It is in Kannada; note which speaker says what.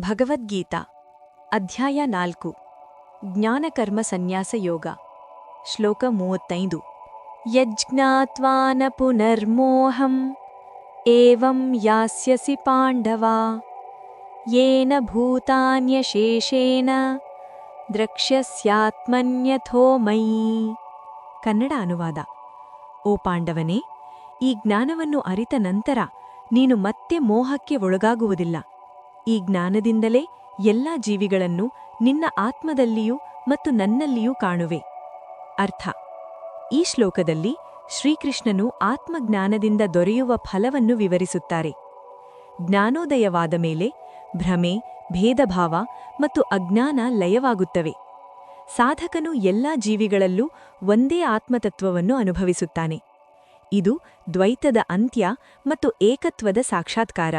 Speaker 1: ಭಗವದ್ಗೀತಾ ಅಧ್ಯಾಯ 4 ಜ್ಞಾನಕರ್ಮ ಸನ್ಯಾಸ ಯೋಗ ಶ್ಲೋಕ 35 ಯಜ್ಞಾತ್ವಾ ನ ಪುನರ್ಮೋಹಂ ಏವಂ ಯಾಸ್ಯಸಿ ಪಾಂಡವ ಯೇನ ಭೂತಾನ್ಯಶೇಷೇಣ ದ್ರಕ್ಷ್ಯಸ್ಯಾತ್ಮನ್ಯಥೋ ಮಯಿ. ಕನ್ನಡ ಅನುವಾದ. ಓ ಪಾಂಡವನೇ, ಈ ಜ್ಞಾನವನ್ನು ಅರಿತ ನಂತರ ನೀನು ಮತ್ತೆ ಮೋಹಕ್ಕೆ ಒಳಗಾಗುವುದಿಲ್ಲ. ಈ ಜ್ಞಾನದಿಂದಲೇ ಎಲ್ಲಾ ಜೀವಿಗಳನ್ನು ನಿನ್ನ ಆತ್ಮದಲ್ಲಿಯೂ ಮತ್ತು ನನ್ನಲ್ಲಿಯೂ ಕಾಣುವೆ. ಅರ್ಥ: ಈ ಶ್ಲೋಕದಲ್ಲಿ ಶ್ರೀಕೃಷ್ಣನು ಆತ್ಮಜ್ಞಾನದಿಂದ ದೊರೆಯುವ ಫಲವನ್ನು ವಿವರಿಸುತ್ತಾರೆ. ಜ್ಞಾನೋದಯವಾದ ಮೇಲೆ ಭ್ರಮೆ, ಭೇದಭಾವ ಮತ್ತು ಅಜ್ಞಾನ ಲಯವಾಗುತ್ತವೆ. ಸಾಧಕನು ಎಲ್ಲಾ ಜೀವಿಗಳಲ್ಲೂ ಒಂದೇ ಆತ್ಮತತ್ವವನ್ನು ಅನುಭವಿಸುತ್ತಾನೆ. ಇದು ದ್ವೈತದ ಅಂತ್ಯ ಮತ್ತು ಏಕತ್ವದ ಸಾಕ್ಷಾತ್ಕಾರ.